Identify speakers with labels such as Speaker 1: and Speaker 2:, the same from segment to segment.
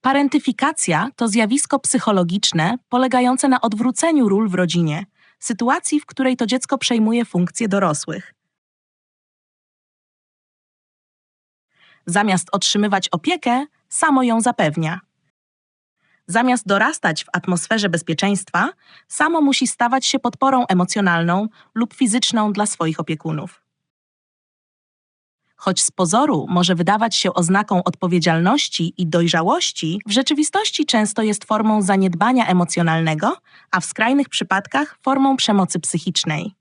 Speaker 1: Parentyfikacja to zjawisko psychologiczne polegające na odwróceniu ról w rodzinie, sytuacji, w której to dziecko przejmuje funkcje dorosłych. Zamiast otrzymywać opiekę, samo ją zapewnia. Zamiast dorastać w atmosferze bezpieczeństwa, samo musi stawać się podporą emocjonalną lub fizyczną dla swoich opiekunów. Choć z pozoru może wydawać się oznaką odpowiedzialności i dojrzałości, w rzeczywistości często jest formą zaniedbania emocjonalnego, a w skrajnych przypadkach formą przemocy psychicznej.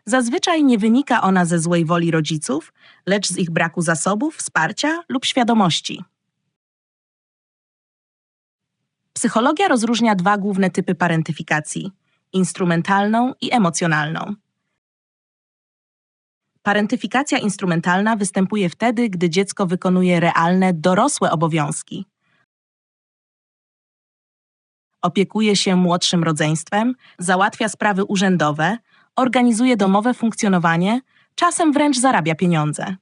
Speaker 1: Zazwyczaj nie wynika ona ze złej woli rodziców, lecz z ich braku zasobów, wsparcia lub świadomości. Psychologia rozróżnia dwa główne typy parentyfikacji: instrumentalną i emocjonalną. Parentyfikacja instrumentalna występuje wtedy, gdy dziecko wykonuje realne, dorosłe obowiązki. Opiekuje się młodszym rodzeństwem, załatwia sprawy urzędowe, organizuje domowe funkcjonowanie, czasem wręcz zarabia pieniądze.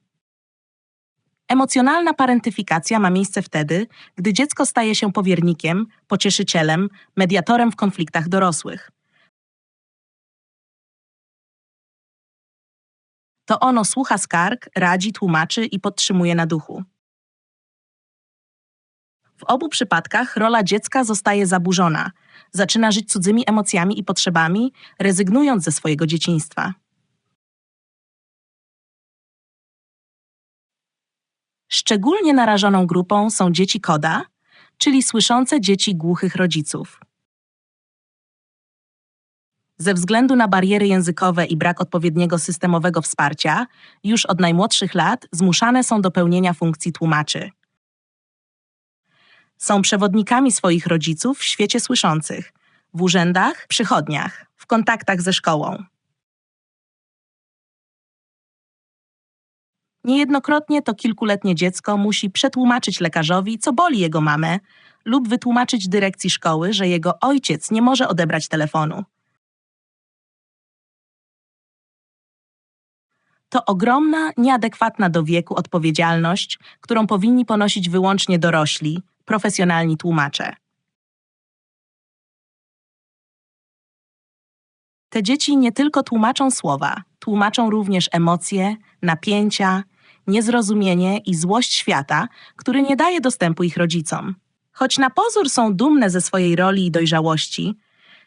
Speaker 1: Emocjonalna parentyfikacja ma miejsce wtedy, gdy dziecko staje się powiernikiem, pocieszycielem, mediatorem w konfliktach dorosłych. To ono słucha skarg, radzi, tłumaczy i podtrzymuje na duchu. W obu przypadkach rola dziecka zostaje zaburzona, zaczyna żyć cudzymi emocjami i potrzebami, rezygnując ze swojego dzieciństwa. Szczególnie narażoną grupą są dzieci KODA, czyli słyszące dzieci głuchych rodziców. Ze względu na bariery językowe i brak odpowiedniego systemowego wsparcia, już od najmłodszych lat zmuszane są do pełnienia funkcji tłumaczy. Są przewodnikami swoich rodziców w świecie słyszących, w urzędach, przychodniach, w kontaktach ze szkołą. Niejednokrotnie to kilkuletnie dziecko musi przetłumaczyć lekarzowi, co boli jego mamę, lub wytłumaczyć dyrekcji szkoły, że jego ojciec nie może odebrać telefonu. To ogromna, nieadekwatna do wieku odpowiedzialność, którą powinni ponosić wyłącznie dorośli, profesjonalni tłumacze. Te dzieci nie tylko tłumaczą słowa, tłumaczą również emocje, napięcia, niezrozumienie i złość świata, który nie daje dostępu ich rodzicom. Choć na pozór są dumne ze swojej roli i dojrzałości,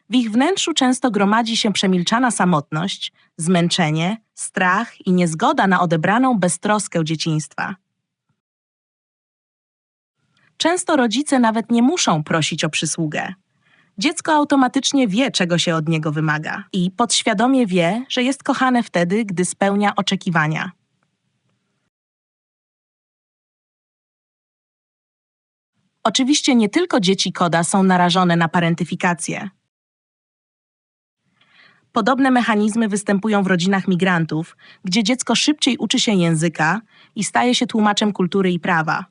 Speaker 1: w ich wnętrzu często gromadzi się przemilczana samotność, zmęczenie, strach i niezgoda na odebraną beztroskę dzieciństwa. Często rodzice nawet nie muszą prosić o przysługę. Dziecko automatycznie wie, czego się od niego wymaga i podświadomie wie, że jest kochane wtedy, gdy spełnia oczekiwania. Oczywiście nie tylko dzieci KODA są narażone na parentyfikację. Podobne mechanizmy występują w rodzinach migrantów, gdzie dziecko szybciej uczy się języka i staje się tłumaczem kultury i prawa.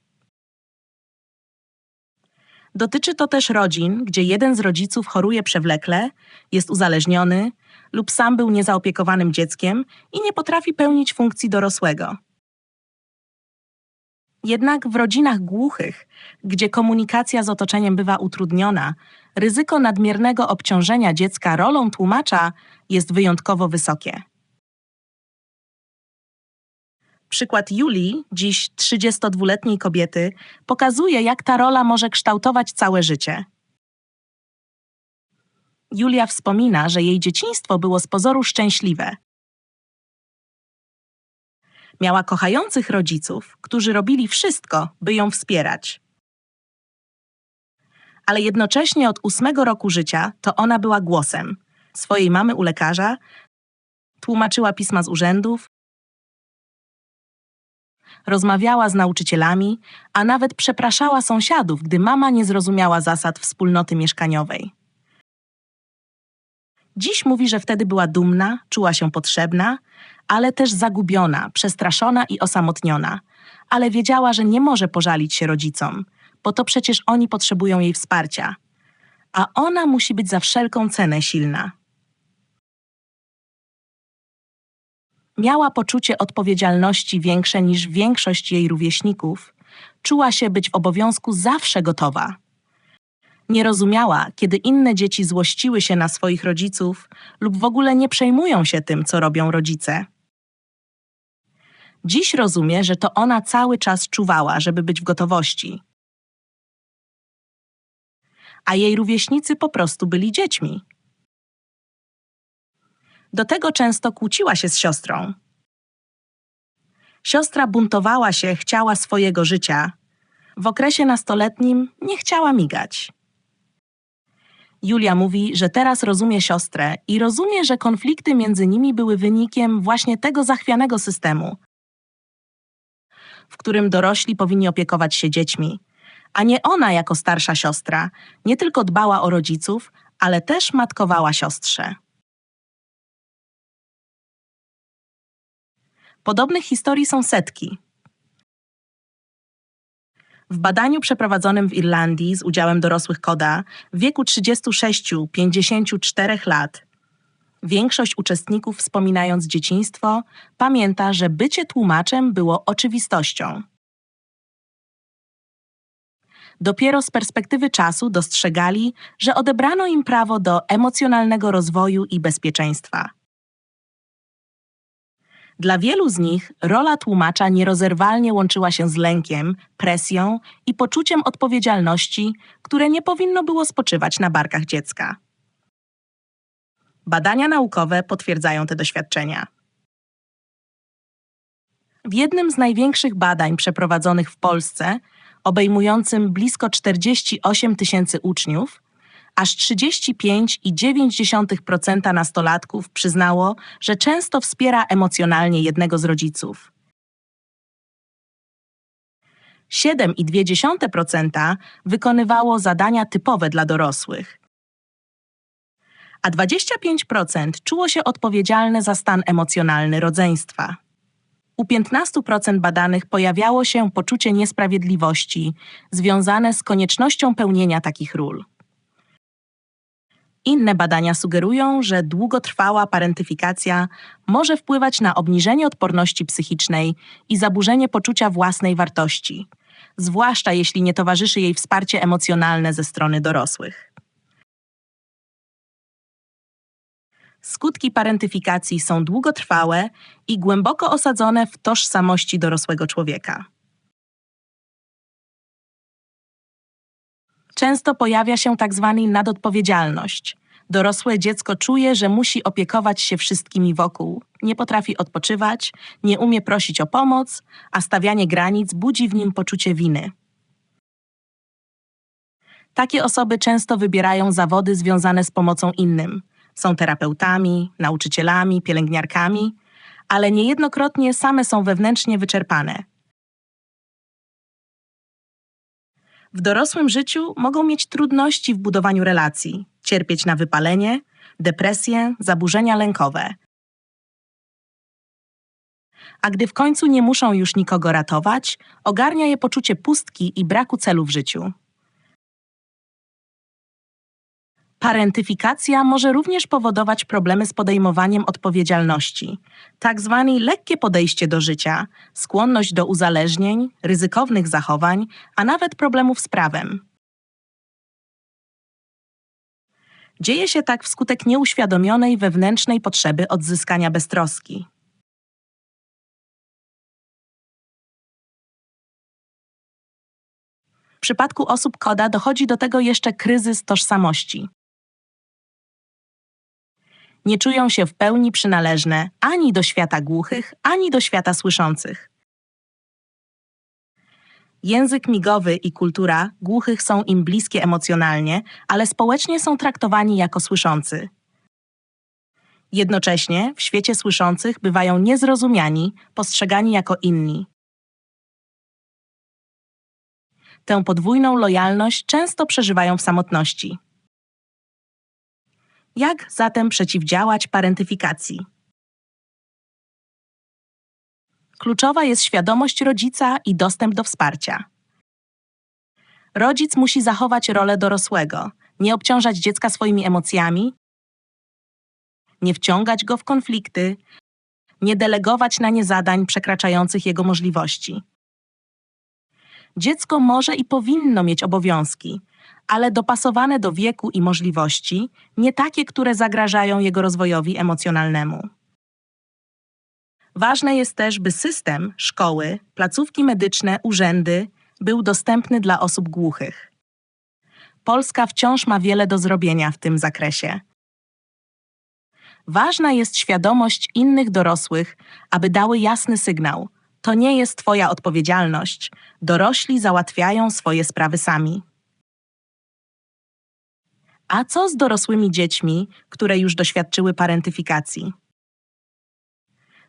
Speaker 1: Dotyczy to też rodzin, gdzie jeden z rodziców choruje przewlekle, jest uzależniony lub sam był niezaopiekowanym dzieckiem i nie potrafi pełnić funkcji dorosłego. Jednak w rodzinach głuchych, gdzie komunikacja z otoczeniem bywa utrudniona, ryzyko nadmiernego obciążenia dziecka rolą tłumacza jest wyjątkowo wysokie. Przykład Julii, dziś 32-letniej kobiety, pokazuje, jak ta rola może kształtować całe życie. Julia wspomina, że jej dzieciństwo było z pozoru szczęśliwe. Miała kochających rodziców, którzy robili wszystko, by ją wspierać. Ale jednocześnie od 8 roku życia to ona była głosem swojej mamy u lekarza, tłumaczyła pisma z urzędów, rozmawiała z nauczycielami, a nawet przepraszała sąsiadów, gdy mama nie zrozumiała zasad wspólnoty mieszkaniowej. Dziś mówi, że wtedy była dumna, czuła się potrzebna, ale też zagubiona, przestraszona i osamotniona, ale wiedziała, że nie może pożalić się rodzicom, bo to przecież oni potrzebują jej wsparcia, a ona musi być za wszelką cenę silna. Miała poczucie odpowiedzialności większe niż większość jej rówieśników, czuła się być w obowiązku zawsze gotowa. Nie rozumiała, kiedy inne dzieci złościły się na swoich rodziców lub w ogóle nie przejmują się tym, co robią rodzice. Dziś rozumie, że to ona cały czas czuwała, żeby być w gotowości. A jej rówieśnicy po prostu byli dziećmi. Do tego często kłóciła się z siostrą. Siostra buntowała się, chciała swojego życia. W okresie nastoletnim nie chciała migać. Julia mówi, że teraz rozumie siostrę i rozumie, że konflikty między nimi były wynikiem właśnie tego zachwianego systemu, w którym dorośli powinni opiekować się dziećmi, a nie ona jako starsza siostra nie tylko dbała o rodziców, ale też matkowała siostrze. Podobnych historii są setki. W badaniu przeprowadzonym w Irlandii z udziałem dorosłych Koda w wieku 36–54 lat większość uczestników, wspominając dzieciństwo, pamięta, że bycie tłumaczem było oczywistością. Dopiero z perspektywy czasu dostrzegali, że odebrano im prawo do emocjonalnego rozwoju i bezpieczeństwa. Dla wielu z nich rola tłumacza nierozerwalnie łączyła się z lękiem, presją i poczuciem odpowiedzialności, które nie powinno było spoczywać na barkach dziecka. Badania naukowe potwierdzają te doświadczenia. W jednym z największych badań przeprowadzonych w Polsce, obejmującym blisko 48 000 uczniów, aż 35,9% nastolatków przyznało, że często wspiera emocjonalnie jednego z rodziców. 7,2% wykonywało zadania typowe dla dorosłych, a 25% czuło się odpowiedzialne za stan emocjonalny rodzeństwa. U 15% badanych pojawiało się poczucie niesprawiedliwości związane z koniecznością pełnienia takich ról. Inne badania sugerują, że długotrwała parentyfikacja może wpływać na obniżenie odporności psychicznej i zaburzenie poczucia własnej wartości, zwłaszcza jeśli nie towarzyszy jej wsparcie emocjonalne ze strony dorosłych. Skutki parentyfikacji są długotrwałe i głęboko osadzone w tożsamości dorosłego człowieka. Często pojawia się tzw. nadodpowiedzialność. Dorosłe dziecko czuje, że musi opiekować się wszystkimi wokół, nie potrafi odpoczywać, nie umie prosić o pomoc, a stawianie granic budzi w nim poczucie winy. Takie osoby często wybierają zawody związane z pomocą innym. Są terapeutami, nauczycielami, pielęgniarkami, ale niejednokrotnie same są wewnętrznie wyczerpane. W dorosłym życiu mogą mieć trudności w budowaniu relacji, cierpieć na wypalenie, depresję, zaburzenia lękowe. A gdy w końcu nie muszą już nikogo ratować, ogarnia je poczucie pustki i braku celu w życiu. Parentyfikacja może również powodować problemy z podejmowaniem odpowiedzialności, tak zwane lekkie podejście do życia, skłonność do uzależnień, ryzykownych zachowań, a nawet problemów z prawem. Dzieje się tak wskutek nieuświadomionej wewnętrznej potrzeby odzyskania beztroski. W przypadku osób Koda dochodzi do tego jeszcze kryzys tożsamości. Nie czują się w pełni przynależne ani do świata głuchych, ani do świata słyszących. Język migowy i kultura głuchych są im bliskie emocjonalnie, ale społecznie są traktowani jako słyszący. Jednocześnie w świecie słyszących bywają niezrozumiani, postrzegani jako inni. Tę podwójną lojalność często przeżywają w samotności. Jak zatem przeciwdziałać parentyfikacji? Kluczowa jest świadomość rodzica i dostęp do wsparcia. Rodzic musi zachować rolę dorosłego, nie obciążać dziecka swoimi emocjami, nie wciągać go w konflikty, nie delegować na nie zadań przekraczających jego możliwości. Dziecko może i powinno mieć obowiązki, ale dopasowane do wieku i możliwości, nie takie, które zagrażają jego rozwojowi emocjonalnemu. Ważne jest też, by system, szkoły, placówki medyczne, urzędy był dostępny dla osób głuchych. Polska wciąż ma wiele do zrobienia w tym zakresie. Ważna jest świadomość innych dorosłych, aby dały jasny sygnał: to nie jest twoja odpowiedzialność, dorośli załatwiają swoje sprawy sami. A co z dorosłymi dziećmi, które już doświadczyły parentyfikacji?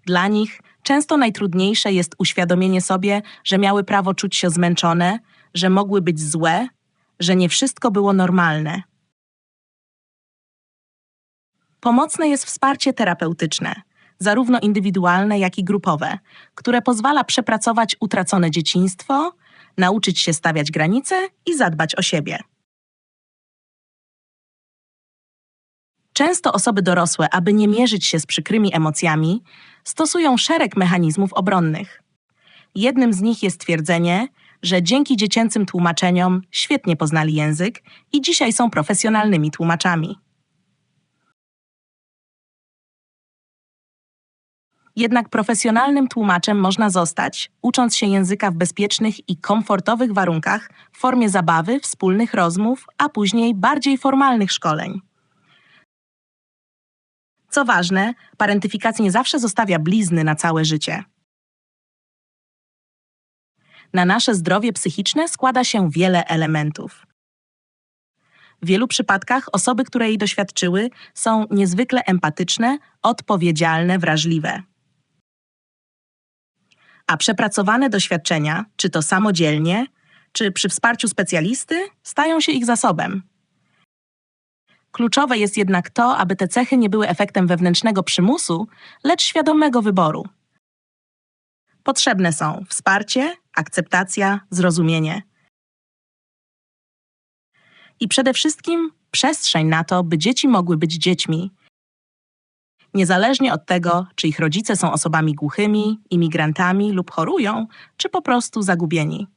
Speaker 1: Dla nich często najtrudniejsze jest uświadomienie sobie, że miały prawo czuć się zmęczone, że mogły być złe, że nie wszystko było normalne. Pomocne jest wsparcie terapeutyczne, zarówno indywidualne, jak i grupowe, które pozwala przepracować utracone dzieciństwo, nauczyć się stawiać granice i zadbać o siebie. Często osoby dorosłe, aby nie mierzyć się z przykrymi emocjami, stosują szereg mechanizmów obronnych. Jednym z nich jest twierdzenie, że dzięki dziecięcym tłumaczeniom świetnie poznali język i dzisiaj są profesjonalnymi tłumaczami. Jednak profesjonalnym tłumaczem można zostać, ucząc się języka w bezpiecznych i komfortowych warunkach w formie zabawy, wspólnych rozmów, a później bardziej formalnych szkoleń. Co ważne, parentyfikacja nie zawsze zostawia blizny na całe życie. Na nasze zdrowie psychiczne składa się wiele elementów. W wielu przypadkach osoby, które jej doświadczyły, są niezwykle empatyczne, odpowiedzialne, wrażliwe. A przepracowane doświadczenia, czy to samodzielnie, czy przy wsparciu specjalisty, stają się ich zasobem. Kluczowe jest jednak to, aby te cechy nie były efektem wewnętrznego przymusu, lecz świadomego wyboru. Potrzebne są wsparcie, akceptacja, zrozumienie. I przede wszystkim przestrzeń na to, by dzieci mogły być dziećmi. Niezależnie od tego, czy ich rodzice są osobami głuchymi, imigrantami lub chorują, czy po prostu zagubieni.